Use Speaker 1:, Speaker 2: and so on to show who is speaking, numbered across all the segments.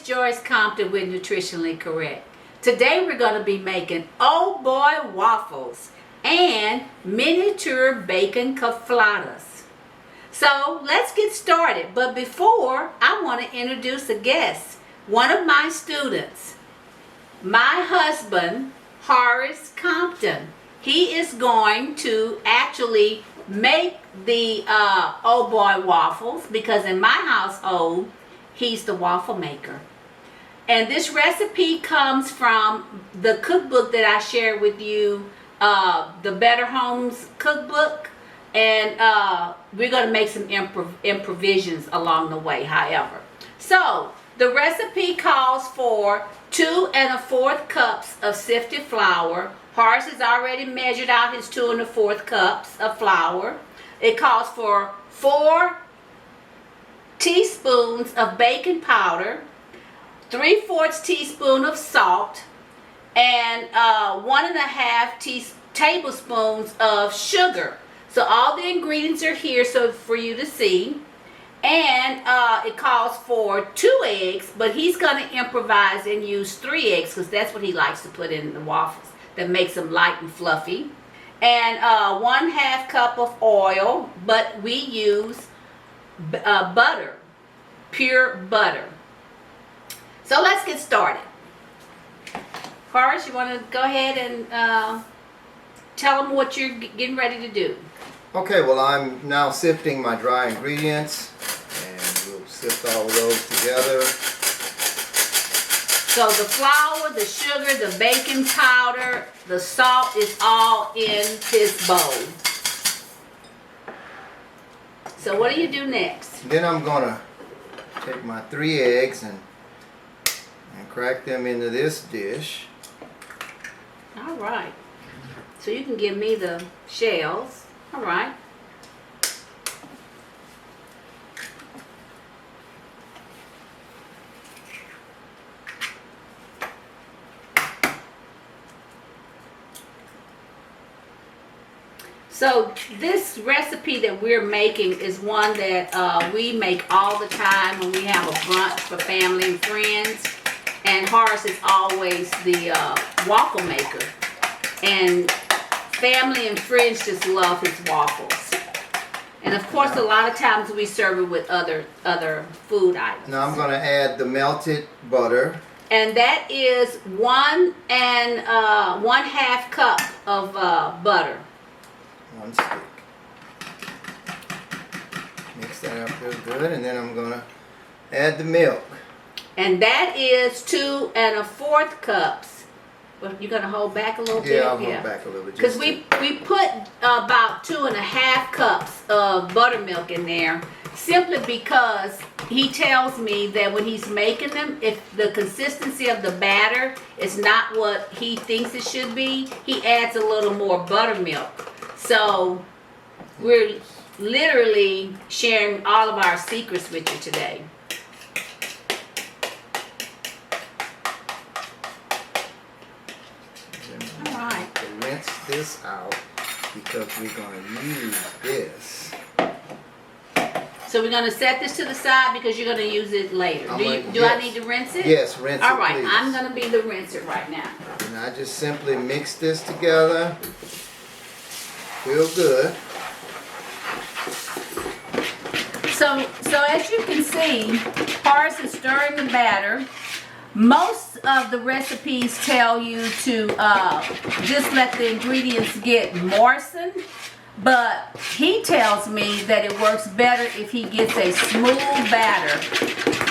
Speaker 1: Joyce Compton with Nutritionally Correct. Today we're going to be making oh boy waffles and miniature bacon cafladas. So let's get started. But before, I want to introduce a guest, one of my students, my husband, Horace Compton. He is going to actually make the oh boy waffles, because in my household, he's the waffle maker. And this recipe comes from the cookbook that I shared with you, the Better Homes cookbook. And we're going to make some improvisations along the way, however. So, the recipe calls for 2 1/4 cups of sifted flour. Horace has already measured out his 2 1/4 cups of flour. It calls for 4 teaspoons of baking powder, 3/4 teaspoon of salt, and 1 1/2 tablespoons of sugar. So all the ingredients are here so for you to see. And it calls for 2 eggs, but he's going to improvise and use 3 eggs because that's what he likes to put in the waffles. That makes them light and fluffy. And 1/2 cup of oil, but we use butter, pure butter. So let's get started. Horace, you want to go ahead and tell them what you're getting ready to do?
Speaker 2: Okay, well, I'm now sifting my dry ingredients, and we'll sift all of those together.
Speaker 1: So the flour, the sugar, the baking powder, the salt is all in this bowl. So what do you do next?
Speaker 2: Then I'm going to take my 3 eggs and crack them into this dish.
Speaker 1: All right. So you can give me the shells. All right. So this recipe that we're making is one that we make all the time when we have a brunch for family and friends. And Horace is always the waffle maker. And family and friends just love his waffles. And of course, a lot of times we serve it with other food items.
Speaker 2: Now I'm going to add the melted butter.
Speaker 1: And that is 1 1/2 cup of butter.
Speaker 2: 1 stick. Mix that up real good, and then I'm going to add the milk.
Speaker 1: And that is 2 1/4 cups. Well, you're going to hold back a little bit?
Speaker 2: Yeah, I'll hold back a little bit.
Speaker 1: Because we put about 2 1/2 cups of buttermilk in there, simply because he tells me that when he's making them, if the consistency of the batter is not what he thinks it should be, he adds a little more buttermilk. So we're literally sharing all of our secrets with you today.
Speaker 2: Alright. Rinse this out because we're going to use this.
Speaker 1: So we're going to set this to the side because you're going to use it later. Do I need to rinse it?
Speaker 2: Yes, rinse it,
Speaker 1: all right,
Speaker 2: please.
Speaker 1: I'm going to be the rinser right now.
Speaker 2: And I just simply mix this together. Real good.
Speaker 1: So as you can see, Horace is stirring the batter. Most of the recipes tell you to just let the ingredients get moistened, but he tells me that it works better if he gets a smooth batter.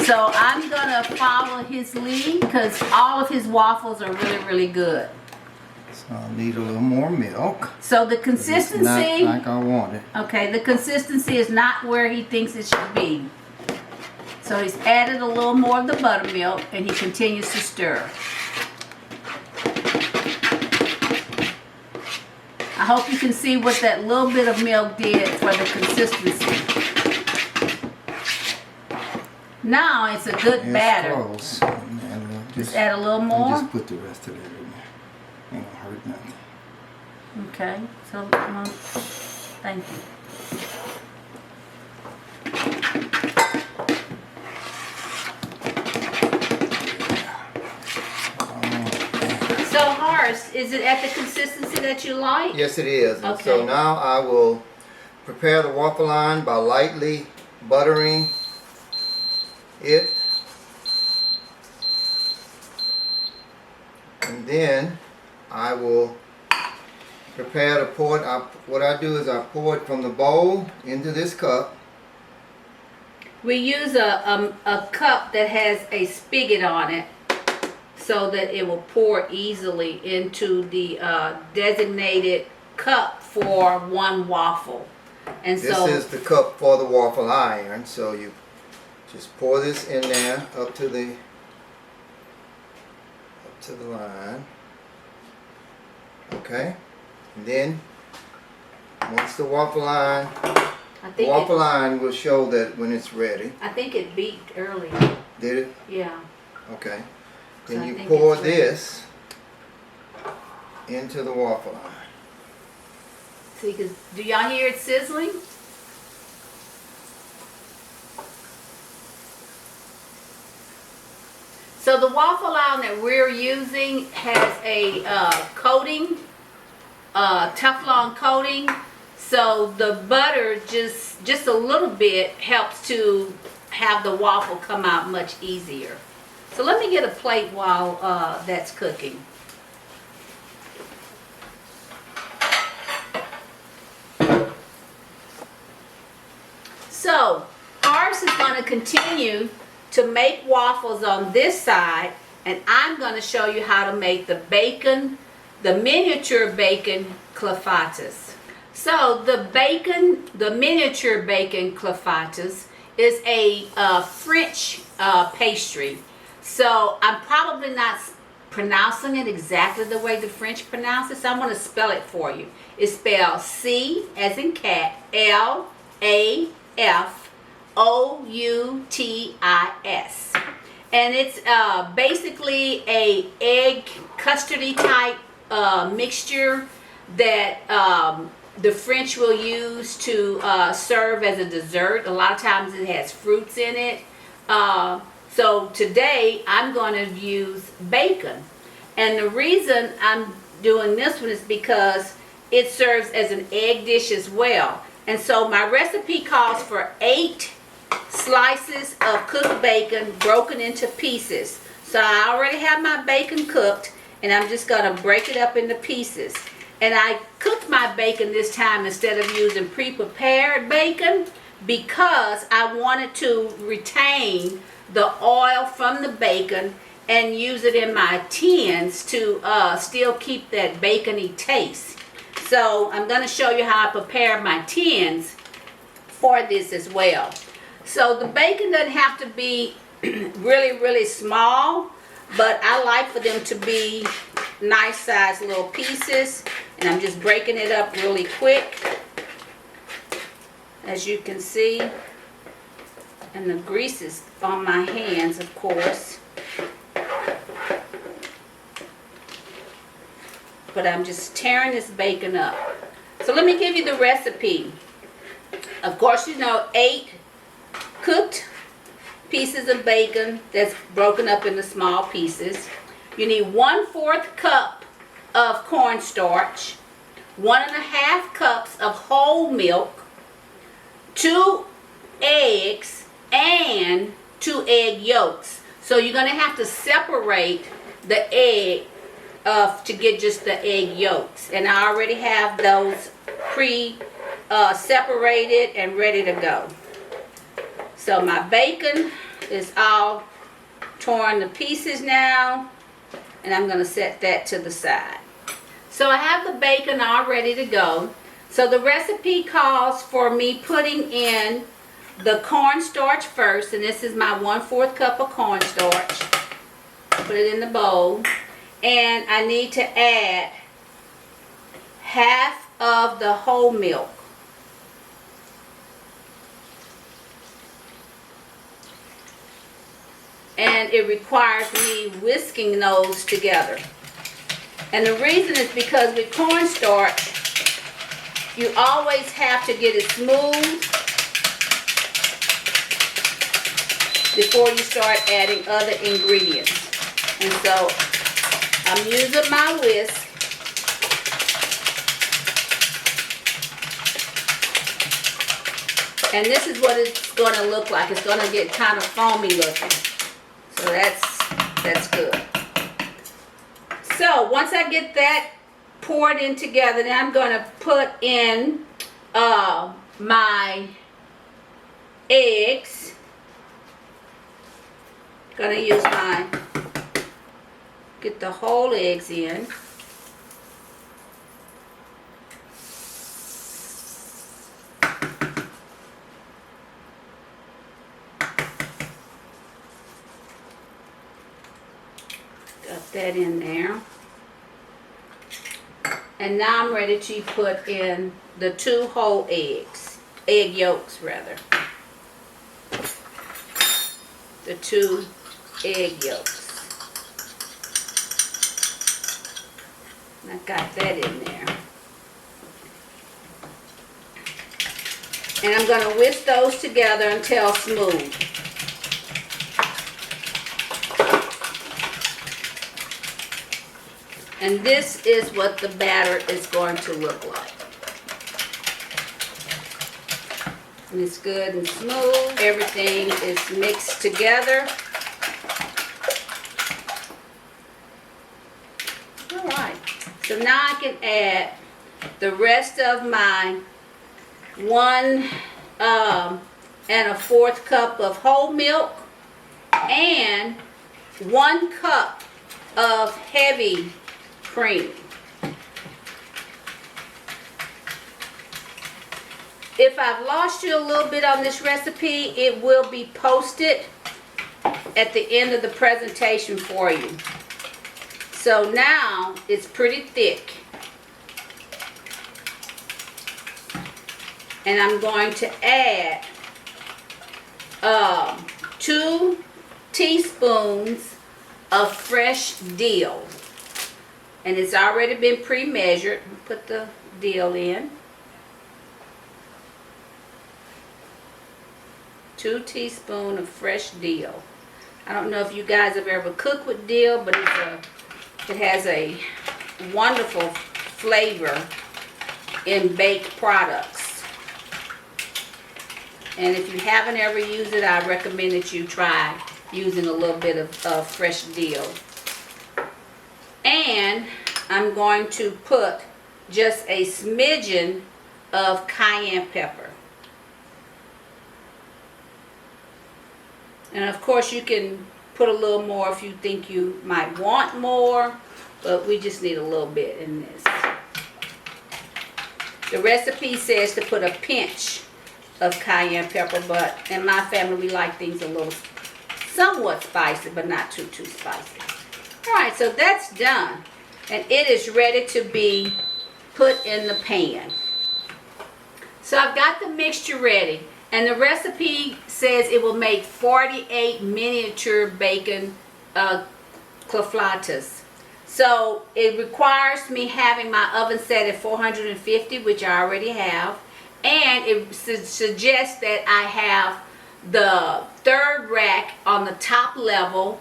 Speaker 1: So I'm going to follow his lead because all of his waffles are really, really good.
Speaker 2: So I'll need a little more milk.
Speaker 1: So the consistency,
Speaker 2: it's not like I want it.
Speaker 1: Okay, the consistency is not where he thinks it should be. So he's added a little more of the buttermilk and he continues to stir. I hope you can see what that little bit of milk did for the consistency. Now it's a good batter.
Speaker 2: Close.
Speaker 1: Just add a little more.
Speaker 2: Just put the rest of it in there. Ain't gonna hurt nothing.
Speaker 1: Okay, so thank you. first? Is it at the consistency that you like?
Speaker 2: Yes, it is. And
Speaker 1: Okay.
Speaker 2: so now I will prepare the waffle line by lightly buttering it. And then I will prepare to pour it. What I do is I pour it from the bowl into this cup.
Speaker 1: We use a cup that has a spigot on it so that it will pour easily into the designated cup for one waffle. And
Speaker 2: This
Speaker 1: so
Speaker 2: is the cup for the waffle iron. So you just pour this in there up to the line. Okay. And then once the waffle line will show that when it's ready.
Speaker 1: I think it beeped earlier.
Speaker 2: Did it?
Speaker 1: Yeah.
Speaker 2: Okay.
Speaker 1: So
Speaker 2: Then
Speaker 1: I
Speaker 2: you
Speaker 1: think
Speaker 2: pour
Speaker 1: it's ready.
Speaker 2: this into the waffle line.
Speaker 1: See, cause do y'all hear it sizzling? So the waffle iron that we're using has a coating, Teflon coating. So the butter just a little bit helps to have the waffle come out much easier. So let me get a plate while that's cooking. So ours is going to continue to make waffles on this side, and I'm going to show you how to make the bacon, the miniature bacon clafoutis. So the miniature bacon clafoutis is a French pastry. So I'm probably not pronouncing it exactly the way the French pronounce it, so I'm going to spell it for you. It's spelled C as in cat, L-A-F-O-U-T-I-S. And it's basically a egg custardy type mixture that the French will use to serve as a dessert. A lot of times it has fruits in it. So today I'm going to use bacon. And the reason I'm doing this one is because it serves as an egg dish as well. And so my recipe calls for 8 slices of cooked bacon broken into pieces. So I already have my bacon cooked, and I'm just going to break it up into pieces. And I cooked my bacon this time instead of using pre-prepared bacon because I wanted to retain the oil from the bacon and use it in my tins to still keep that bacony taste. So I'm going to show you how I prepare my tins for this as well. So the bacon doesn't have to be really small, but I like for them to be nice sized little pieces, and I'm just breaking it up really quick, as you can see. And the grease is on my hands, of course. But I'm just tearing this bacon up. So let me give you the recipe. Of course, you know, 8 cooked pieces of bacon that's broken up into small pieces. You need 1/4 cup of cornstarch, 1½ cups of whole milk, 2 eggs, and 2 egg yolks. So you're going to have to separate the egg to get just the egg yolks. And I already have those separated and ready to go. So my bacon is all torn to pieces now, and I'm going to set that to the side. So I have the bacon all ready to go. So the recipe calls for me putting in the cornstarch first, and this is my 1/4 cup of cornstarch. Put it in the bowl, and I need to add half of the whole milk. And it requires me whisking those together. And the reason is because with cornstarch, you always have to get it smooth before you start adding other ingredients. And so I'm using my whisk. And this is what it's going to look like. It's going to get kind of foamy looking. So that's good. So once I get that poured in together, then I'm going to put in my eggs. Going to use get the whole eggs in. Got that in there. And now I'm ready to put in the 2 whole eggs. Egg yolks, rather. The 2 egg yolks. And I got that in there. And I'm going to whisk those together until smooth. And this is what the batter is going to look like. And it's good and smooth. Everything is mixed together. All right. So now I can add the rest of my 1 1/4 cup of whole milk and 1 cup of heavy cream. If I've lost you a little bit on this recipe, it will be posted at the end of the presentation for you. So now it's pretty thick. And I'm going to add 2 teaspoons of fresh dill. And it's already been pre-measured. Put the dill in. 2 teaspoons of fresh dill. I don't know if you guys have ever cooked with dill, but it has a wonderful flavor in baked products. And if you haven't ever used it, I recommend that you try using a little bit of fresh dill. And I'm going to put just a smidgen of cayenne pepper. And of course you can put a little more if you think you might want more, but we just need a little bit in this. The recipe says to put a pinch of cayenne pepper, but in my family we like things a little somewhat spicy, but not too spicy. Alright, so that's done. And it is ready to be put in the pan. So I've got the mixture ready. And the recipe says it will make 48 miniature bacon clafoutis. So it requires me having my oven set at 450, which I already have. And it suggests that I have the 3rd rack on the top level,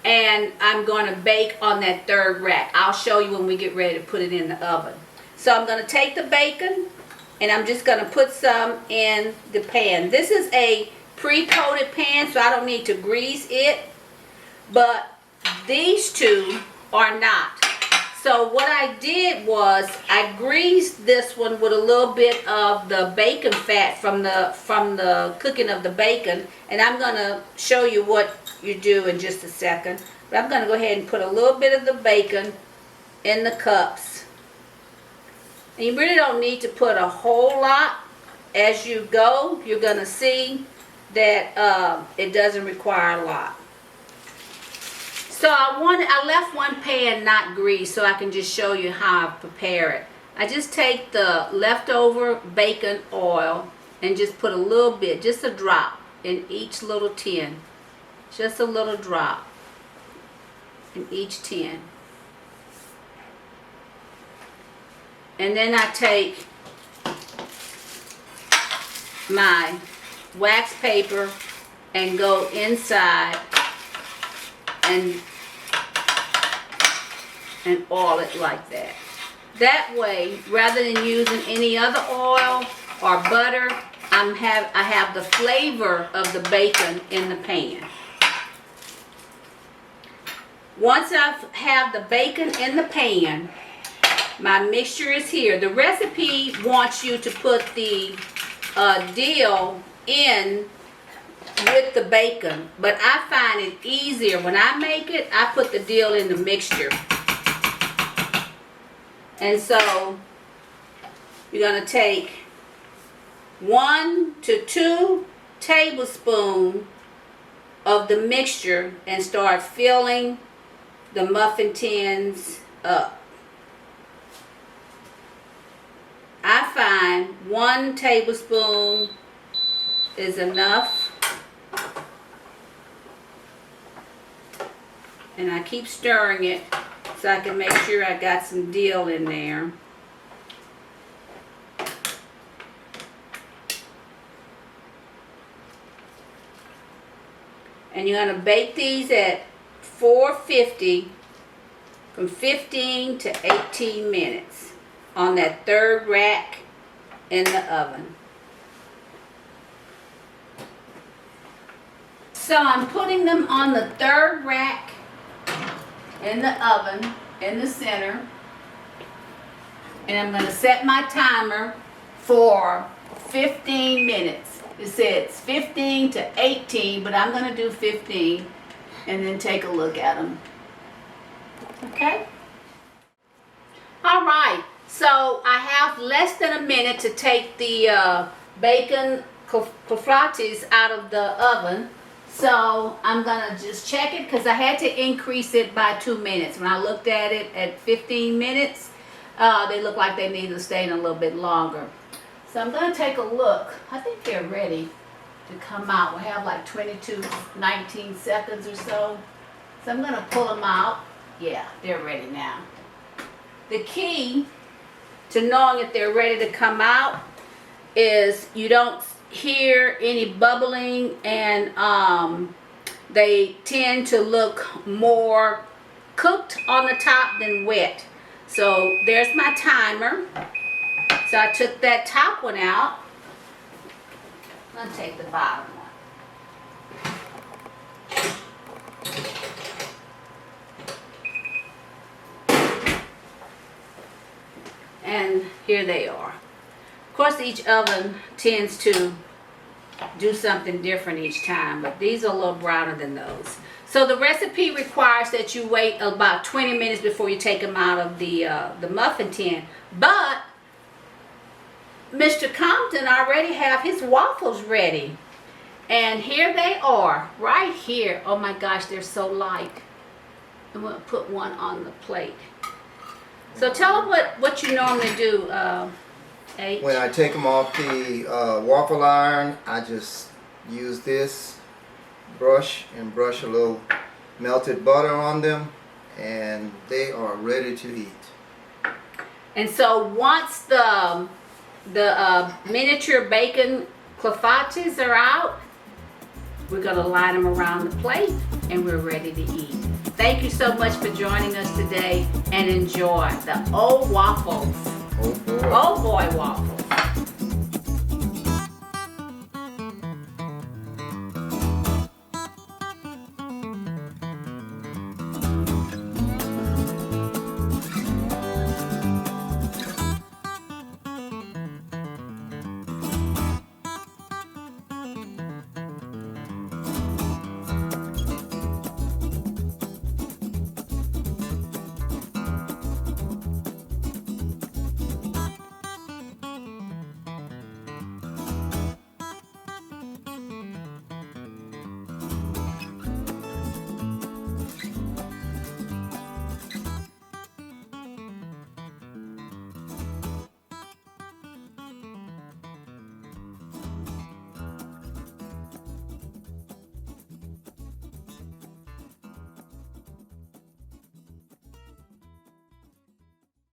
Speaker 1: and I'm going to bake on that 3rd rack. I'll show you when we get ready to put it in the oven. So I'm going to take the bacon and I'm just going to put some in the pan. This is a pre-coated pan, so I don't need to grease it, but these 2 are not. So what I did was I greased this one with a little bit of the bacon fat from the cooking of the bacon, and I'm going to show you what you do in just a second. But I'm going to go ahead and put a little bit of the bacon in the cups. And you really don't need to put a whole lot. As you go, you're going to see that it doesn't require a lot. So I left one pan not greased so I can just show you how I prepare it. I just take the leftover bacon oil and just put a little bit, just a drop in each little tin. Just a little drop in each tin. And then I take my wax paper and go inside and and oil it like that. That way, rather than using any other oil or butter, I have the flavor of the bacon in the pan. Once I have the bacon in the pan, my mixture is here. The recipe wants you to put the dill in with the bacon, but I find it easier when I make it. I put the dill in the mixture. And so you're going to take 1 to 2 tablespoons of the mixture and start filling the muffin tins up. I find 1 tablespoon is enough. And I keep stirring it so I can make sure I got some dill in there. And you're going to bake these at 450 from 15 to 18 minutes on that 3rd rack in the oven. So I'm putting them on the 3rd rack in the oven in the center, and I'm going to set my timer for 15 minutes. It says 15 to 18, but I'm going to do 15 and then take a look at them. Okay? All right, so I have less than a minute to take the bacon koflatis out of the oven. So I'm going to just check it because I had to increase it by 2 minutes. When I looked at it at 15 minutes, they look like they need to stay in a little bit longer. So I'm going to take a look. I think they're ready to come out. We have like 19 seconds or so. So I'm going to pull them out. Yeah, they're ready now. The key to knowing if they're ready to come out is you don't hear any bubbling, and they tend to look more cooked on the top than wet. So there's my timer. So I took that top one out. I'm gonna take the bottom one. And here they are. Of course, each oven tends to do something different each time, but these are a little browner than those. So the recipe requires that you wait about 20 minutes before you take them out of the muffin tin. But Mr. Compton already have his waffles ready. And here they are, right here. Oh my gosh, they're so light. I'm going to put one on the plate. So tell them what you normally do, H.
Speaker 2: When I take them off the waffle iron, I just use this brush and brush a little melted butter on them, and they are ready to eat.
Speaker 1: And so once the miniature bacon koflatis are out, we're going to line them around the plate and we're ready to eat. Thank you so much for joining us today, and enjoy the old waffles.
Speaker 2: Oh boy.
Speaker 1: Oh boy waffles.